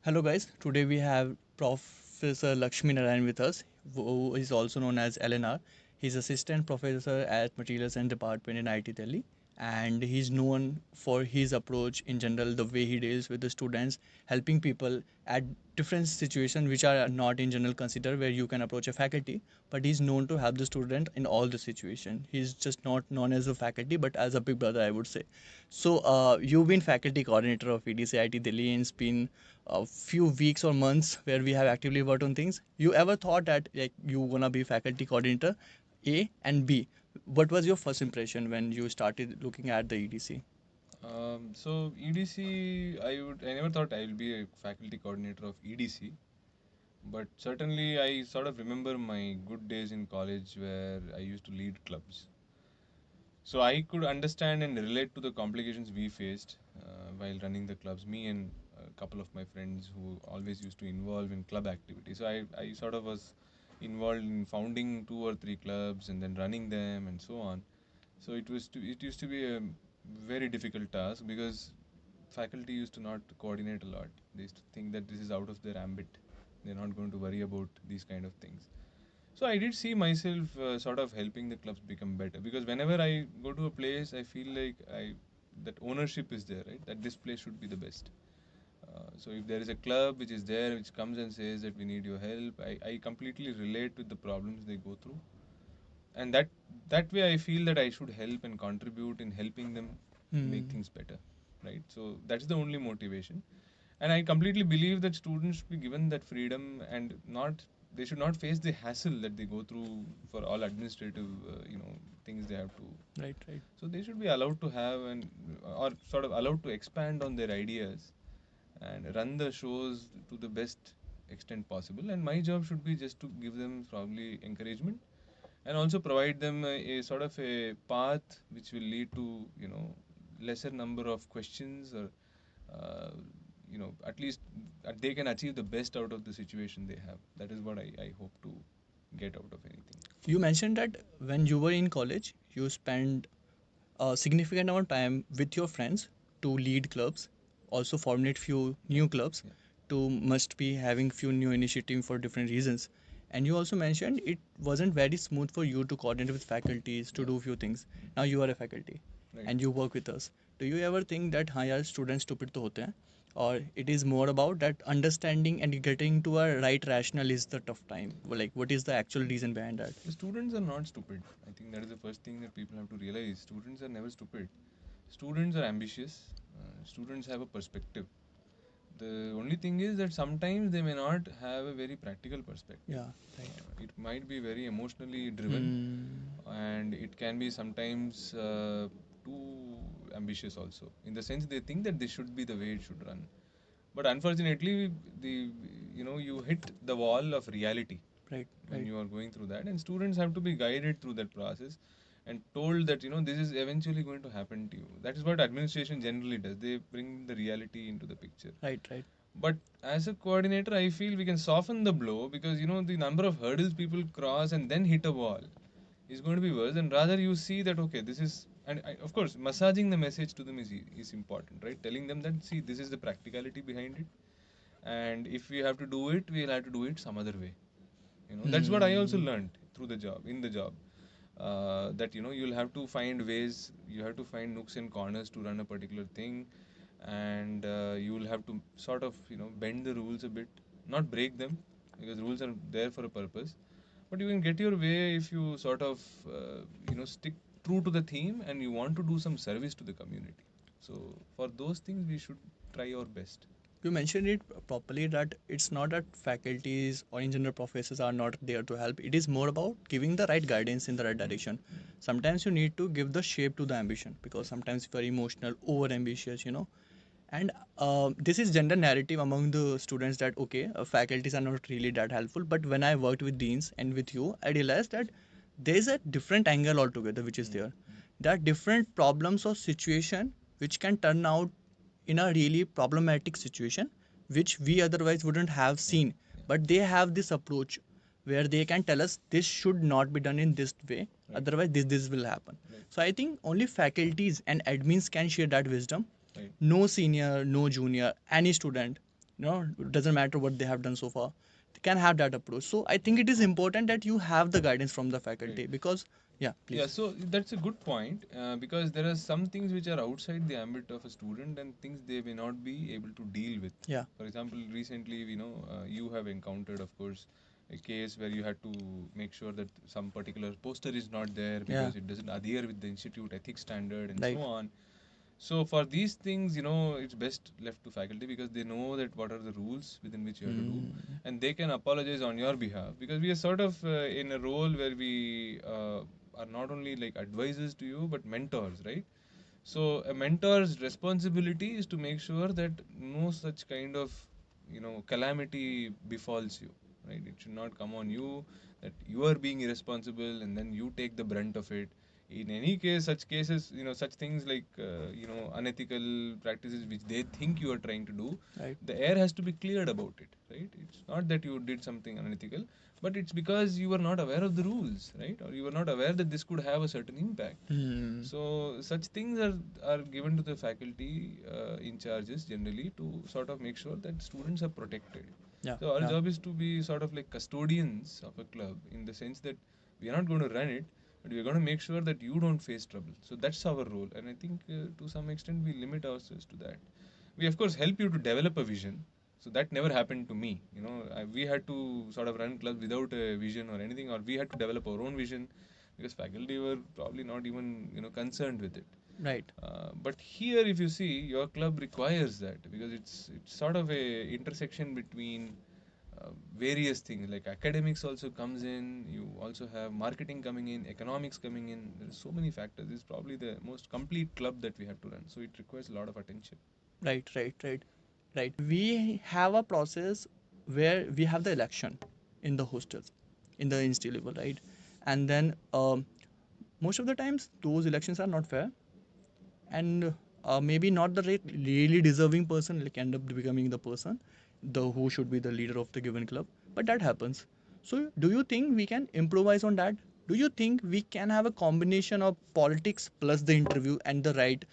Hello guys, today we have Professor Lakshmi Narayan with us, who is also known as LNR. He's assistant professor at Materials and Department in IIT Delhi, and he's known for his approach in general, the way he deals with the students, helping people at different situations which are not in general considered where you can approach a faculty, but he's known to help the student in all the situation. He's just not known as a faculty, but as a big brother, I would say. So, you've been faculty coordinator of EDC IIT Delhi, and it's been a few weeks or months where we have actively worked on things. You ever thought that like you wanna be faculty coordinator? A and B. What was your first impression when you started looking at the EDC? So EDC, I never thought I will be a faculty coordinator of EDC, but certainly I sort of remember my good days in college where I used to lead clubs. So I could understand and relate to the complications we faced while running the clubs. Me and a couple of my friends who always used to involve in club activities. So I sort of was involved in founding two or three clubs and then running them and so on. So it used to be a very difficult task because faculty used to not coordinate a lot. They used to think that this is out of their ambit. They're not going to worry about these kind of things. So I did see myself sort of helping the clubs become better because whenever I go to a place, I feel like I that ownership is there, right? That this place should be the best. So if there is a club which is there, which comes and says that we need your help, I completely relate with the problems they go through, and that way I feel that I should help and contribute in helping them make Hmm. things better, right? So that's the only motivation, and I completely believe that students should be given that freedom and not they should not face the hassle that they go through for all administrative things they have to. Right, right. So they should be allowed to have and or sort of allowed to expand on their ideas and run the shows to the best extent possible, and my job should be just to give them probably encouragement and also provide them a sort of a path which will lead to lesser number of questions or uh, at least they can achieve the best out of the situation they have. That is what I hope to get out of anything. You mentioned that when you were in college, you spent a significant amount of time with your friends to lead clubs, also formulate few Yeah, new clubs, yeah, to must be having few new initiative for different reasons. And you also mentioned it wasn't very smooth for you to coordinate with faculties to yeah. do few things. Now you are a faculty Right. and you work with us. Do you ever think that हाँ यार students stupid तो होते हैं, or it is more about that understanding and getting to a right rational is the tough time? Like what is the actual reason behind that? The students are not stupid. I think that is the first thing that people have to realize. Students are never stupid. Students are ambitious. Students have a perspective. The only thing is that sometimes they may not have a very practical perspective. Yeah, right. It might be very emotionally driven, Hmm. and it can be sometimes too ambitious also. In the sense they think that this should be the way it should run. But unfortunately, the you hit the wall of reality Right, when right. you are going through that, and students have to be guided through that process and told that this is eventually going to happen to you. That is what administration generally does. They bring the reality into the picture. Right, right. But as a coordinator, I feel we can soften the blow because the number of hurdles people cross and then hit a wall is going to be worse. And rather, you see that okay, this is, and of course, massaging the message to them is important, right? Telling them that see, this is the practicality behind it, and if we have to do it, we'll have to do it some other way. That's what I also Hmm. learned through the job, in the job. That you'll have to find ways, you have to find nooks and corners to run a particular thing, and you will have to sort of bend the rules a bit, not break them, because rules are there for a purpose, but you can get your way if you sort of stick true to the theme and you want to do some service to the community. So for those things we should try our best. You mentioned it properly that it's not that faculties or in general professors are not there to help. It is more about giving the right guidance in the right Mm, direction. mm, Sometimes you need to give the shape to the ambition because sometimes very emotional, over ambitious. And this is gender narrative among the students that okay, faculties are not really that helpful. But when I worked with deans and with you, I realized that there is a different angle altogether which is mm, there. mm, There are different problems or situation which can turn out in a really problematic situation which we otherwise wouldn't have yeah, seen, yeah, but they have this approach where they can tell us this should not be done in this way, right, otherwise this will happen. right, So I think only faculties and admins can share that wisdom. right, No senior, no junior, any student It doesn't matter what they have done so far. They can have that approach. So I think it is important that you have the guidance from the Right. faculty because, yeah, Yeah, please. so that's a good point because there are some things which are outside the ambit of a student and things they may not be able to deal with. Yeah, For example, recently, you have encountered, of course, a case where you had to make sure that some particular poster is not there yeah, because it doesn't adhere with the institute ethics standard and so right. on. So for these things, it's best left to faculty because they know that what are the rules within which you have to do, Mm, and they can apologize on your behalf because we are sort of in a role where we are not only like advisors to you but mentors, right? So a mentor's responsibility is to make sure that no such kind of calamity befalls you, right? It should not come on you that you are being irresponsible and then you take the brunt of it. In any case, such cases, such things like unethical practices which they think you are trying to do, right. the air has to be cleared about it, right? It's not that you did something unethical, but it's because you were not aware of the rules, right? Or you were not aware that this could have a certain impact. Mm, So such things are given to the faculty in charges generally to sort of make sure that students are protected. yeah, So our yeah. job is to be sort of like custodians of a club in the sense that we are not going to run it, but we are going to make sure that you don't face trouble. So that's our role, and I think to some extent we limit ourselves to that. We of course help you to develop a vision. So that never happened to me. We had to sort of run clubs without a vision or anything, or we had to develop our own vision because faculty were probably not even concerned with it. Right. But here, if you see, your club requires that because it's sort of a intersection between various things. Like academics also comes in. You also have marketing coming in, economics coming in. There's so many factors. It's probably the most complete club that we have to run. So it requires a lot of attention. Right, right, right, right. We have a process where we have the election in the hostels, in the institute level, right? And then most of the times those elections are not fair, and maybe not the really deserving person like end up becoming the person, the who should be the leader of the given club. But that happens. So, do you think we can improvise on that? Do you think we can have a combination of politics plus the interview and the right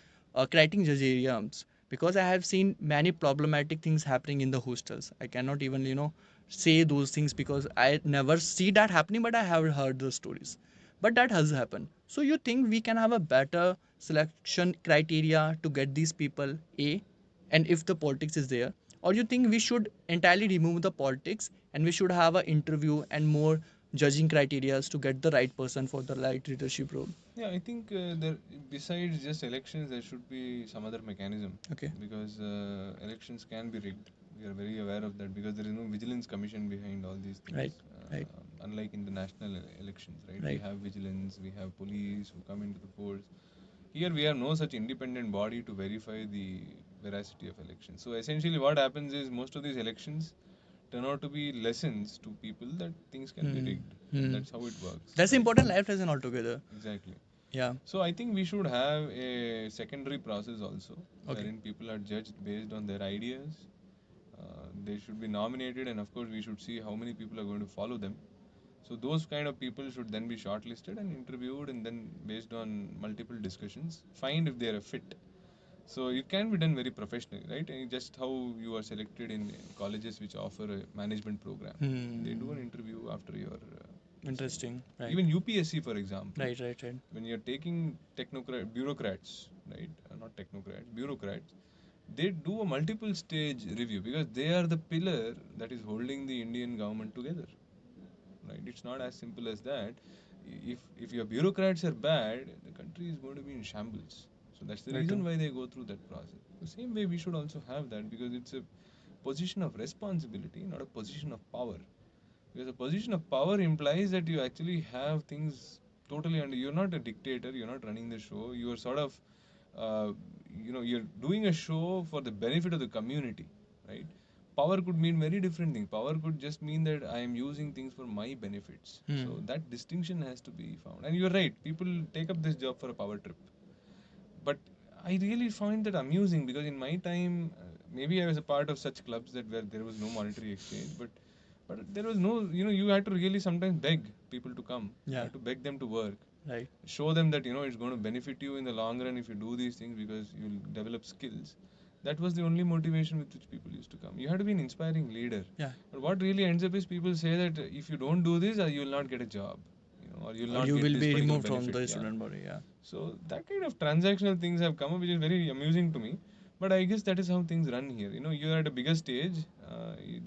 criteria? Because I have seen many problematic things happening in the hostels. I cannot even say those things because I never see that happening, but I have heard the stories. But that has happened. So you think we can have a better selection criteria to get these people A, and if the politics is there, or you think we should entirely remove the politics and we should have an interview and more judging criteria to get the right person for the right leadership role? Yeah, I think there besides just elections, there should be some other mechanism Okay. because elections can be rigged. We are very aware of that because there is no vigilance commission behind all these things. Right. Right. Unlike in the national elections, right? We Right. have vigilance, we have police who come into the polls. Here we have no such independent body to verify the veracity of elections. So essentially, what happens is most of these elections turn out to be lessons to people that things can be Hmm. rigged, and Hmm. that's how it works, That's right? important life lesson altogether. Exactly. Yeah. So I think we should have a secondary process also, Okay. wherein people are judged based on their ideas. They should be nominated, and of course, we should see how many people are going to follow them. So those kind of people should then be shortlisted and interviewed, and then based on multiple discussions, find if they are a fit. So it can be done very professionally, right? And just how you are selected in colleges which offer a management program. They do an Hmm. interview after your this thing. Interesting. Right. Even UPSC, for example, Right. Right. Right. when you're taking bureaucrats, right? Not technocrats, bureaucrats, they do a multiple stage review because they are the pillar that is holding the Indian government together, right? It's not as simple as that. If your bureaucrats are bad, the country is going to be in shambles. So that's the Very reason true. why they go through that process. The same way we should also have that because it's a position of responsibility, not a position of power. Because a position of power implies that you actually have things totally under. You're not a dictator. You're not running the show. You are sort of, uh, you're doing a show for the benefit of the community, right? Power could mean very different things. Power could just mean that I am using things for my benefits. Hmm. So that distinction has to be found. And you're right. People take up this job for a power trip. But I really find that amusing because in my time, maybe I was a part of such clubs that where there was no monetary exchange, but there was no, you had to really sometimes beg people to come. You Yeah. had to beg them to work, Right. show them that it's going to benefit you in the long run if you do these things because you'll develop skills. That was the only motivation with which people used to come. You had to be an inspiring leader. Yeah. But what really ends up is people say that if you don't do this, you will not get a job, or you will Or not you get will this be particular removed from benefit. the Yeah. student body. Yeah. So that kind of transactional things have come up, which is very amusing to me. But I guess that is how things run here. You are at a bigger stage.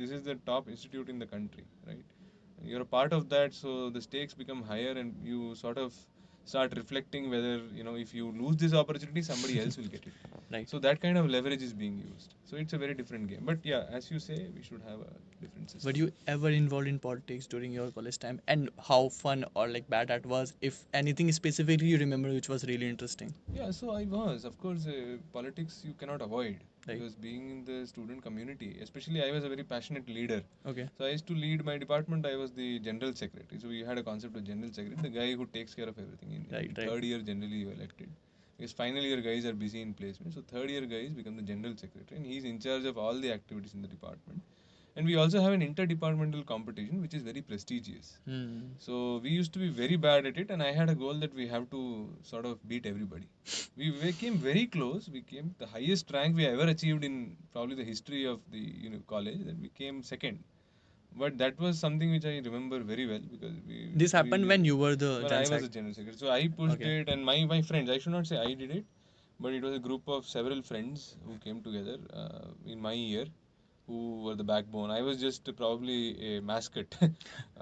This is the top institute in the country, right? You're a part of that, so the stakes become higher, and you sort of start reflecting whether if you lose this opportunity, somebody else will get it. Right. So that kind of leverage is being used. So it's a very different game. But yeah, as you say, we should have a different Were system. you ever involved in politics during your college time, and how fun or like bad that was? If anything specifically you remember which was really interesting. Yeah, so I was. Of course, politics you cannot avoid Right. because being in the student community, especially I was a very passionate leader. Okay. So I used to lead my department. I was the general secretary. So we had a concept of general secretary, the guy who takes care of everything. In Right. the Right. third year, generally you elected. Because final year guys are busy in placement. So third year guys become the general secretary, and he's in charge of all the activities in the department. And we also have an interdepartmental competition, which is very prestigious. Hmm. So we used to be very bad at it, and I had a goal that we have to sort of beat everybody. We came very close. We came the highest rank we ever achieved in probably the history of the college. That we came second. But that was something which I remember very well because we This happened really when you were the when Gen I was Sec. a general secretary. So I pushed Okay. it, and my friends. I should not say I did it, but it was a group of several friends who came together in my year who were the backbone. I was just probably a mascot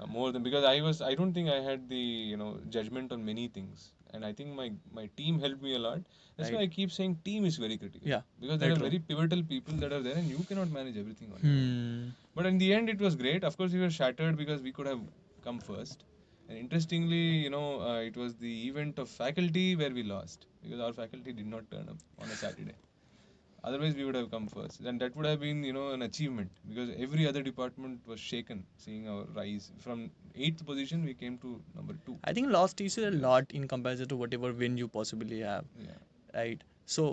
more than because I don't think I had the judgment on many things, and I think my team helped me a lot. That's why Right. I keep saying team is very critical. Yeah. Because there Very are true. very pivotal people that are there, and you cannot manage everything on your own. Hmm. But in the end, it was great. Of course, we were shattered because we could have come first. And interestingly, it was the event of faculty where we lost because our faculty did not turn up on a Saturday. Otherwise, we would have come first, and that would have been, an achievement because every other department was shaken seeing our rise from eighth position. We came to number two. I think loss teaches you a Yes. lot in comparison to whatever win you possibly have. Yeah. Right. So,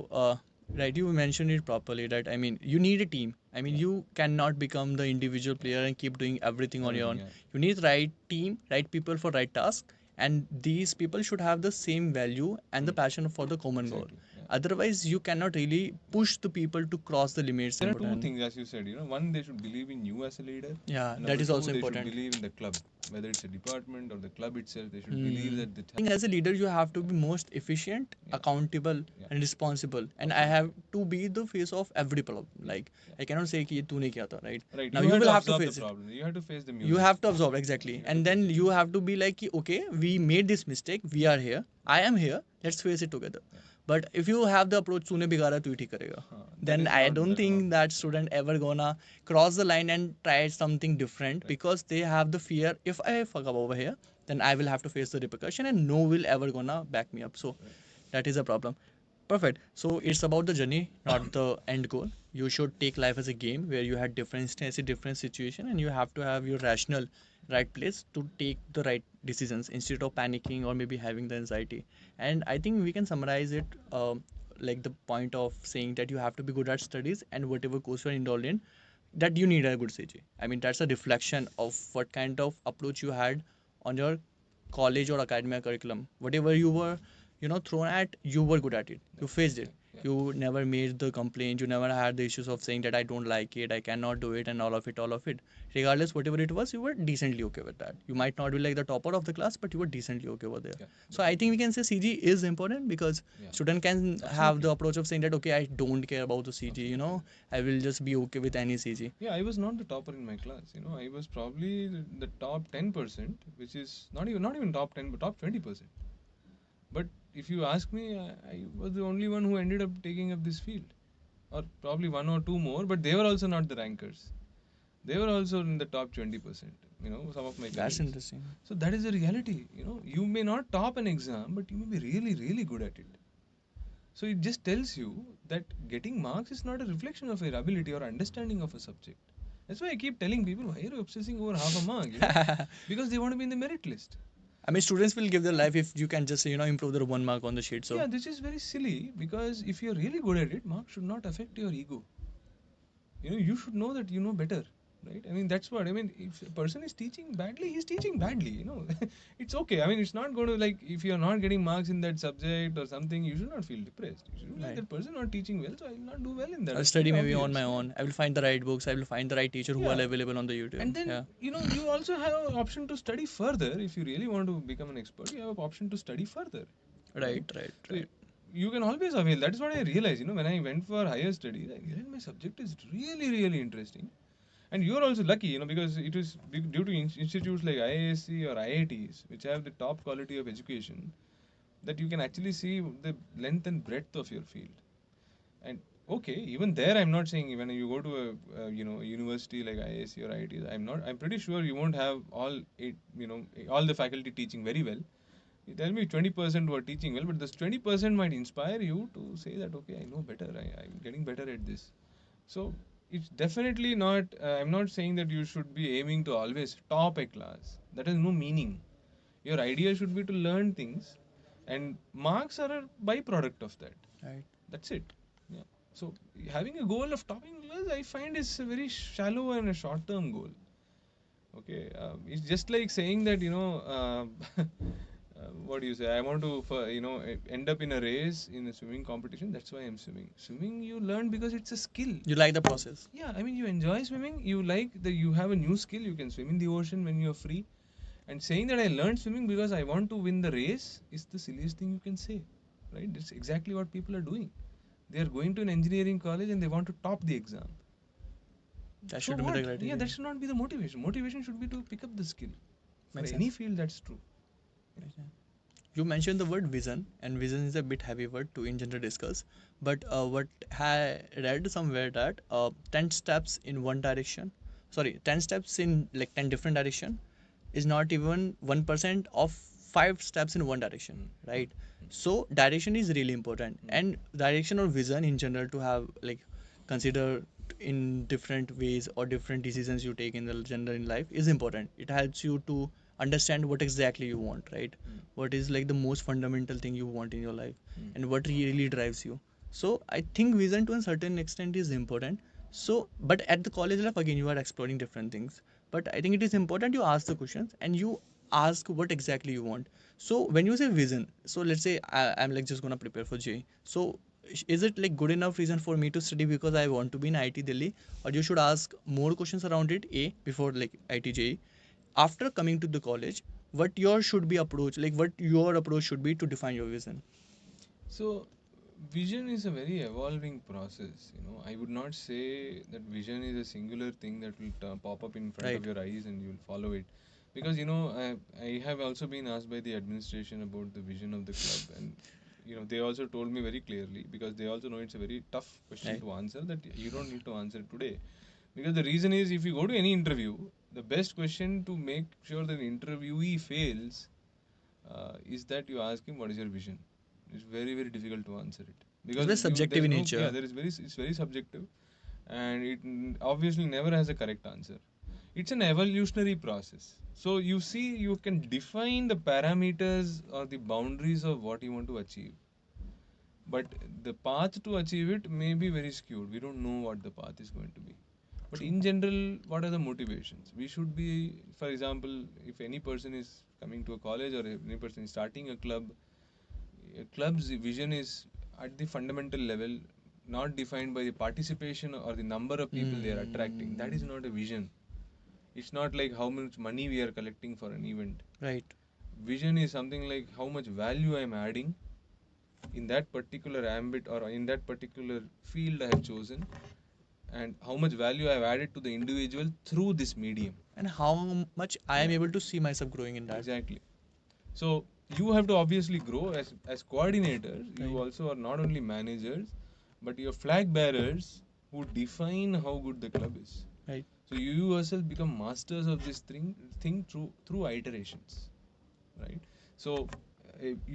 right, you mentioned it properly that I mean, you need a team. I mean, Yeah. you cannot become the individual player and keep doing everything on your Everything. own. Yeah. You need right team, right people for right task, and these people should have the same value and the passion for the common goal. Exactly. Yeah. Otherwise, you cannot really push the people to cross the limits. There are two Important. things, as you said. One, they should believe in you as a leader, Yeah, and that number is two, also they should important. believe in the club, whether it's a department or the club itself. They should believe Hmm. that the I think as a leader, you have to be most efficient, yeah, accountable, yeah, and responsible. And I have to be the face of every problem. yeah, Like yeah. I cannot say कि तूने किया था, right? Right. Now You you have will to have to absorb the face it. problem. You have to face the You music. have to absorb Yeah, exactly, you have and to then face you it. have to be like कि, okay, we made this mistake. We are here. I am here. Let's face it together. Yeah. But if you have the approach तूने बिगाड़ा तू ही ठीक करेगा, That then is I not don't that is think not that student ever gonna cross the line and try something different right. because they have the fear. If I fuck up over here, then I will have to face the repercussion, and no will ever gonna back me up. So Right. that is a problem. Perfect. So it's about the journey, not the end goal. You should take life as a game where you had different instances, different situation, and you have to have your rational right place to take the right decisions instead of panicking or maybe having the anxiety. And I think we can summarize it like the point of saying that you have to be good at studies and whatever course you're enrolled in, that you need a good CG. I mean, that's a reflection of what kind of approach you had on your college or academic curriculum. Whatever you were, thrown at, you were good at it. You faced it. Yeah. You never made the complaint. You never had the issues of saying that I don't like it, I cannot do it, and all of it, all of it. Regardless, whatever it was, you were decently okay with that. You might not be like the topper of the class, but you were decently okay over there. Yeah. So I think we can say CG is important because Yeah. student can have Absolutely. the approach of saying that okay, I don't care about the CG. I will just be okay with any CG. Yeah, I was not the topper in my class. I was probably the top 10%, which is not even top 10, but top 20%. But if you ask me, I was the only one who ended up taking up this field, or probably one or two more, but they were also not the rankers. They were also in the top 20%. Some of my That's colleagues. interesting. So that is the reality. You may not top an exam, but you may be really, really good at it. So it just tells you that getting marks is not a reflection of your ability or understanding of a subject. That's why I keep telling people, why are you obsessing over half a mark? Because they want to be in the merit list. I mean, students will give their life if you can just improve their 1 mark on the sheet. So Yeah, this is very silly because if you're really good at it, marks should not affect your ego. You should know that you know better. right? I mean, that's what I mean. If a person is teaching badly, he's teaching badly, it's okay. I mean, it's not going to, like, if you're not getting marks in that subject or something, you should not feel depressed. You should be like, Right. that person not teaching well, so I will not do well in that. I'll That's study very maybe on obvious. my Yeah. own. I will find the right books. I will find the right teacher who are Yeah. available on the And YouTube. then, Yeah. you also have an option to study further. If you really want to become an expert, you have an option to study further, right? Right. Right. So Right. you can always avail. That's what I realized, when I went for higher studies, I realized my subject is really, really interesting. And you're also lucky, because it is due to institutes like IISc or IITs, which have the top quality of education, that you can actually see the length and breadth of your field. And okay, even there, I'm not saying when you go to a university like IISc or IITs, I'm pretty sure you won't have all the faculty teaching very well. You tell me 20% were teaching well, but this 20% might inspire you to say that, okay, I know better, I'm getting better at this. So it's definitely not, I'm not saying that you should be aiming to always top a class. That has no meaning. Your idea should be to learn things, and marks are a byproduct of that. Right. That's it. Yeah. So having a goal of topping class, I find, is a very shallow and a short-term goal. Okay, it's just like saying that, what do you say? I want to, end up in a race in a swimming competition. That's why I'm swimming. Swimming, you learn because it's a skill. You like the process. Yeah, I mean, you enjoy swimming. You like that you have a new skill. You can swim in the ocean when you're free. And saying that I learned swimming because I want to win the race is the silliest thing you can say, right? That's exactly what people are doing. They are going to an engineering college and they want to top the exam. That So should be the what? Yeah, criteria. that should not be the motivation. Motivation should be to pick up the skill. For Makes any sense. field, that's true. Makes sense. You mentioned the word vision, and vision is a bit heavy word to in general discuss. But what I read somewhere that 10 steps in one direction, sorry, 10 steps in like 10 different direction is not even 1% of 5 steps in one direction, Mm. right? Mm. So direction is really important, Mm. and direction or vision in general to have like consider in different ways or different decisions you take in the general in life is important. It helps you to understand what exactly you want, right? Mm. What is like the most fundamental thing you want in your life, Mm. and what really drives you. So I think vision to a certain extent is important. So but at the college level again you are exploring different things, but I think it is important you ask the questions and you ask what exactly you want. So when you say vision, so let's say I'm like just gonna prepare for J. So is it like good enough reason for me to study because I want to be in IT Delhi, or you should ask more questions around it A before like IT JE? After coming to the college, what your should be approach, like what your approach should be to define your vision? So vision is a very evolving process. I would not say that vision is a singular thing that will pop up in front of Right. your eyes and you'll follow it. Because I have also been asked by the administration about the vision of the club, and they also told me very clearly, because they also know it's a very tough question Right. to answer, that you don't need to answer today. Because the reason is, if you go to any interview, the best question to make sure that the interviewee fails is that you ask him, what is your vision? It's very, very difficult to answer it, It's because very there subjective is in no, yeah, nature. it's very subjective, and it obviously never has a correct answer. It's an evolutionary process. So you see, you can define the parameters or the boundaries of what you want to achieve, but the path to achieve it may be very skewed. We don't know what the path is going to be. But True. in general, what are the motivations? We should be, for example, if any person is coming to a college, or if any person is starting a club's vision is at the fundamental level not defined by the participation or the number of people they are attracting. That is Mm, not a vision. It's not like how much money we are collecting for an event. right. Vision is something like how much value I am adding in that particular ambit or in that particular field I have chosen, and how much value I have added to the individual through this medium. And how much I am Yeah, able to see myself growing in that. exactly. So you have to obviously grow as coordinators. You Right. also are not only managers, but you're flag bearers who define how good the club is. Right. So you yourself become masters of this thing through iterations, right? So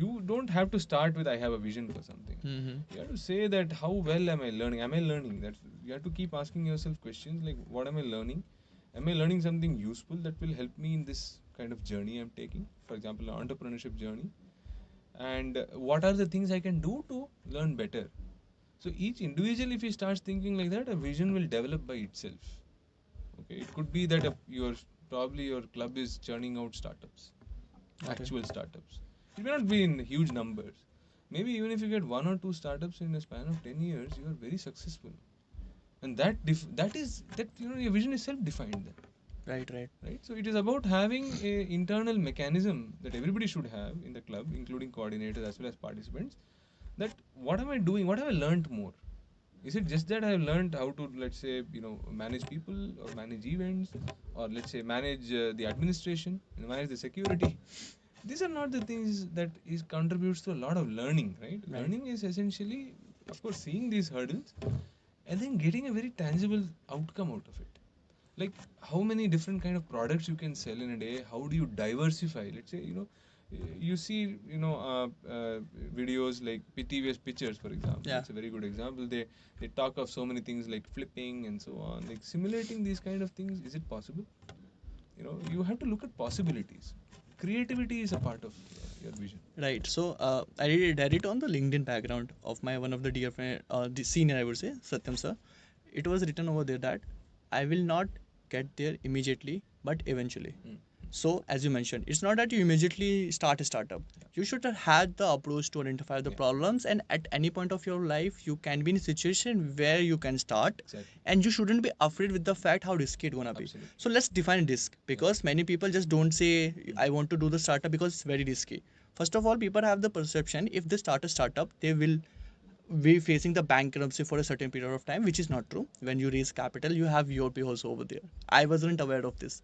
you don't have to start with I have a vision for something. Mm-hmm. You have to say that how well am I learning? Am I learning? That you have to keep asking yourself questions like, what am I learning? Am I learning something useful that will help me in this kind of journey I'm taking? For example, an entrepreneurship journey. And what are the things I can do to learn better? So each individual, if he starts thinking like that, a vision will develop by itself. Okay, it could be that your club is churning out startups, Got it. actual startups. It may not be in huge numbers. Maybe even if you get one or two startups in a span of 10 years, you are very successful. And that your vision is self-defined then, Right, right, right? So it is about having a internal mechanism that everybody should have in the club, including coordinators as well as participants. That what am I doing? What have I learned more? Is it just that I have learned how to, let's say, manage people or manage events, or let's say manage the administration, manage the security? These are not the things that is contributes to a lot of learning, right? right. Learning is essentially, of course, seeing these hurdles and then getting a very tangible outcome out of it. Like how many different kind of products you can sell in a day? How do you diversify? Let's say, you see, videos like TVS pictures, for example. Yeah. That's a very good example. They talk of so many things like flipping and so on, like simulating these kind of things. Is it possible? You have to look at possibilities. Creativity is a part of your vision. Right. So I read it on the LinkedIn background of my one of the dear friend, the senior I would say, Satyam sir. It was written over there that I will not get there immediately, but eventually. Mm. So as you mentioned, it's not that you immediately start a startup. Yeah. You should have had the approach to identify the Yeah. problems, and at any point of your life, you can be in a situation where you can start, Exactly. and you shouldn't be afraid with the fact how risky it's gonna be. Absolutely. So let's define risk, because many people just don't say I want to do the startup because it's very risky. First of all, people have the perception if they start a startup, they will be facing the bankruptcy for a certain period of time, which is not true. When you raise capital, you have your pay also over there. I wasn't aware of this,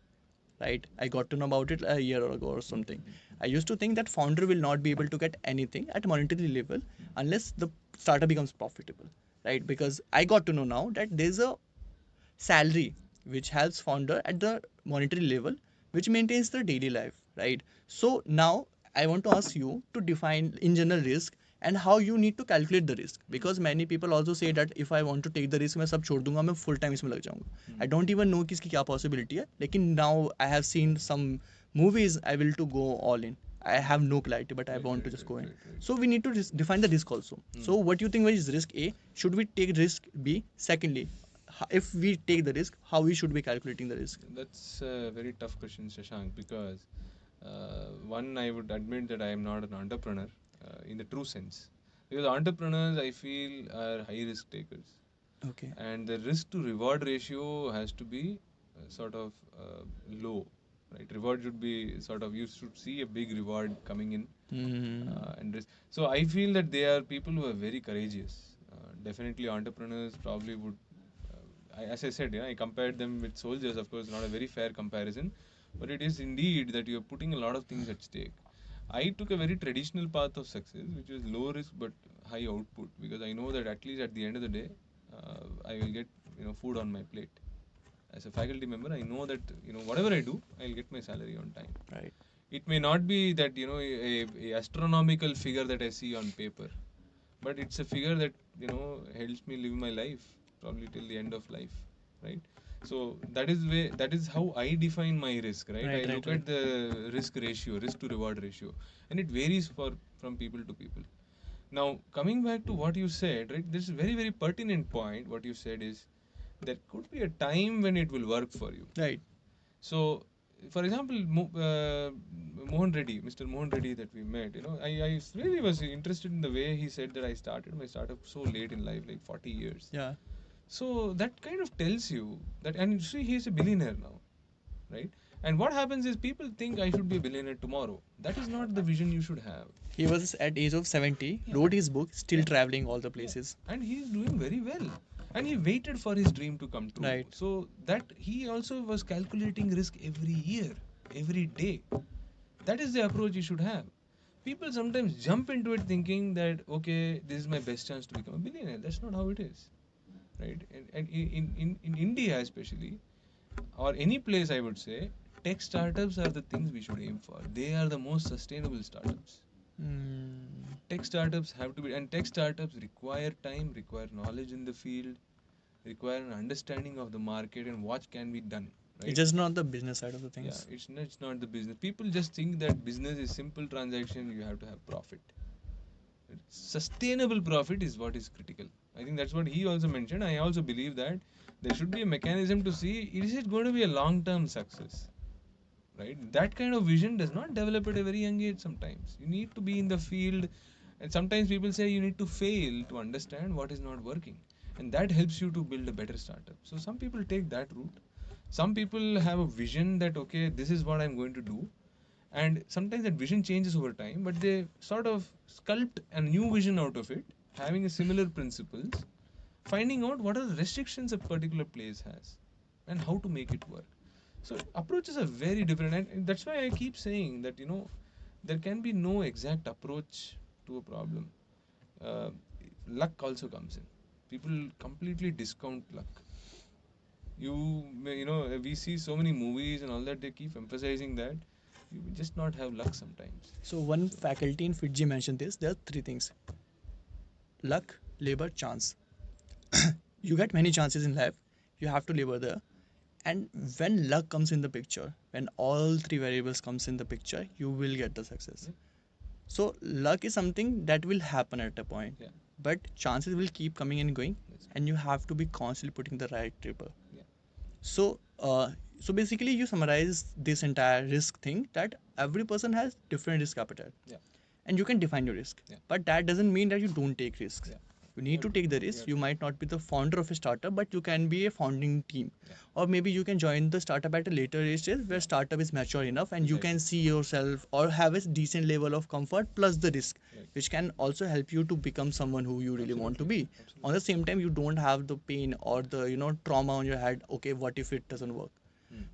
right? I got to know about it a year ago or something. I used to think that founder will not be able to get anything at monetary level unless the startup becomes profitable, right? Because I got to know now that there's a salary which helps founder at the monetary level, which maintains the daily life, right? So now I want to ask you to define in general risk and how you need to calculate the risk, because many people also say that if I want to take the risk मैं सब छोड़ दूंगा, मैं full time इसमें लग जाऊंगा. I don't even know कि इसकी क्या possibility है, लेकिन now I have seen some movies I will to go all in. I have no clarity, but I Right, want to right, just go right, in. right, right. So we need to define the risk also. So what do you think is risk A? Should we take risk B? Secondly, if we take the risk, how we should be calculating the risk? That's a very tough question, Shashank, because one, I would admit that I am not an entrepreneur in the true sense. Because entrepreneurs, I feel, are high risk takers. Okay. And the risk to reward ratio has to be sort of low, right? Reward should be sort of, you should see a big reward coming in. And risk. So I feel that they are people who are very courageous. Definitely, entrepreneurs probably would. As I said, I compared them with soldiers. Of course, not a very fair comparison, but it is indeed that you are putting a lot of things at stake. I took a very traditional path of success, which is low risk but high output, because I know that at least at the end of the day, I will get food on my plate. As a faculty member, I know that whatever I do, I'll get my salary on time. Right. It may not be that a astronomical figure that I see on paper, but it's a figure that helps me live my life probably till the end of life, right? So that is how I define my risk, right? I Right, right, look right. at the risk to reward ratio, and it varies from people to people. Now, coming back to what you said, right? This is a very, very pertinent point. What you said is there could be a time when it will work for you. Right. So, for example, Mohan Reddy, Mr. Mohan Reddy that we met, I really was interested in the way he said that I started my startup so late in life, like 40 years. Yeah. So that kind of tells you that, and you see, he's a billionaire now, right? And what happens is people think I should be a billionaire tomorrow. That is not the vision you should have. He was at age of 70, Yeah. wrote his book, still Yeah. traveling all the Yeah. places. And he is doing very well. And he waited for his dream to come true. Right. So that he also was calculating risk every year, every day. That is the approach you should have. People sometimes jump into it thinking that, okay, this is my best chance to become a billionaire. That's not how it is, right? And in India especially, or any place I would say, tech startups are the things we should aim for. They are the most sustainable startups. Mm. Tech startups have to be, and tech startups require time, require knowledge in the field, require an understanding of the market and what can be done, It's right? just not the business side of the Yeah, things. it's not the business. People just think that business is simple transaction, you have to have profit. Sustainable profit is what is critical. I think that's what he also mentioned. I also believe that There should be a mechanism to see, is it going to be a long-term success, right? That kind of vision does not develop at a very young age. Sometimes you need to be in the field, and sometimes people say you need to fail to understand what is not working, and that helps you to build a better startup. So some people take that route. Some people have a vision that, okay, this is what I'm going to do, and sometimes that vision changes over time, but they sort of sculpt a new vision out of it, having a similar principles, finding out what are the restrictions a particular place has and how to make it work. So approaches are very different, and that's why I keep saying that, there can be no exact approach to a problem. uh, Luck also comes in. People completely discount luck. We see so many movies and all that, they keep emphasizing that you will just not have luck sometimes. So one So faculty in Fiji mentioned this. There are three things: luck, labor, chance. You get many chances in life. You have to labor there. And when luck comes in the picture, when all three variables comes in the picture, you will get the success. Yeah. So luck is something that will happen at a point, Yeah. but chances will keep coming and going, That's and you have to be constantly putting the right trigger. Yeah. So, so basically, you summarize this entire risk thing that every person has different risk appetite. Yeah. And you can define your risk. Yeah. But that doesn't mean that you don't take risks. Yeah. You need to take the risk. You might not be the founder of a startup, but you can be a founding team. Yeah. Or maybe you can join the startup at a later age where startup is mature enough and you can see yourself or have a decent level of comfort plus the risk, Right. which can also help you to become someone who you really want to be. Absolutely. On the same time, you don't have the pain or the trauma on your head. Okay, what if it doesn't work?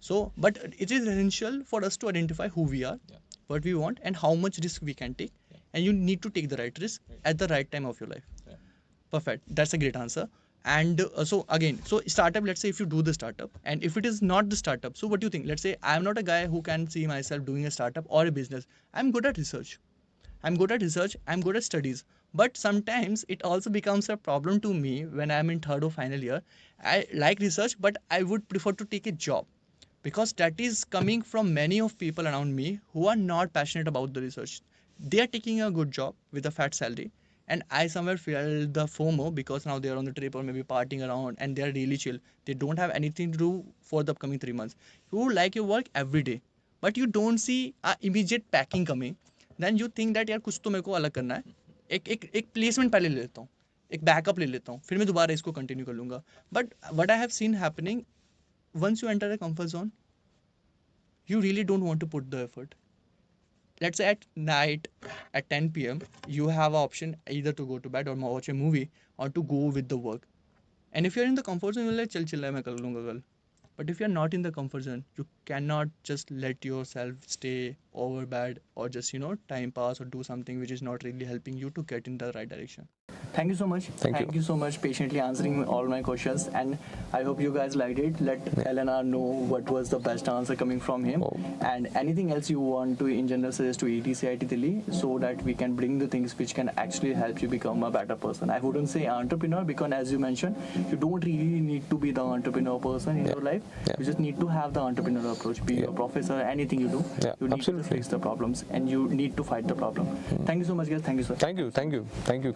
So, but it is essential for us to identify who we are, Yeah. what we want, and how much risk we can take. Yeah. And you need to take the right risk Right. at the right time of your life. Yeah. Perfect. That's a great answer. And so again, so startup, let's say if you do the startup and if it is not the startup, so what do you think? Let's say I'm not a guy who can see myself doing a startup or a business. I'm good at research. I'm good at research. I'm good at studies. But sometimes it also becomes a problem to me when I'm in third or final year. I like research, but I would prefer to take a job because that is coming from many of people around me who are not passionate about the research. They are taking a good job with a fat salary, and I somewhere feel the FOMO because now they are on the trip or maybe partying around and they are really chill. They don't have anything to do for the upcoming 3 months. You like your work every day, but you don't see a immediate packing coming. Then you think that यार कुछ तो मेरे को अलग करना है. एक placement पहले ले लेता हूँ, एक बैकअप ले लेता हूँ, फिर मैं दोबारा इसको कंटिन्यू कर लूँगा. But what I have seen happening, once you enter a comfort zone, you really don't want to put the effort. Let's say at night at 10 p.m., you have an option either to go to bed or watch a movie or to go with the work. And if you're in the comfort zone, you're like, chill, chill, मैं कर लूँगा कल. But if you're not in the comfort zone, you cannot just let yourself stay over bad or just, time pass or do something which is not really helping you to get in the right direction. Thank you so much. Thank you so much patiently answering all my questions. And I hope you guys liked it. Let Eleanor know what was the best answer coming from him. Oh. And anything else you want to in general suggest to eDC IT Delhi so that we can bring the things which can actually help you become a better person. I wouldn't say entrepreneur because as you mentioned, you don't really need to be the entrepreneur person in your life. Yeah. You just need to have the entrepreneur approach. Be a professor, anything you do. Yeah, You need absolutely. to fix the problems and you need to fight the problem. Thank you so much, guys. Thank you, sir. Thank you.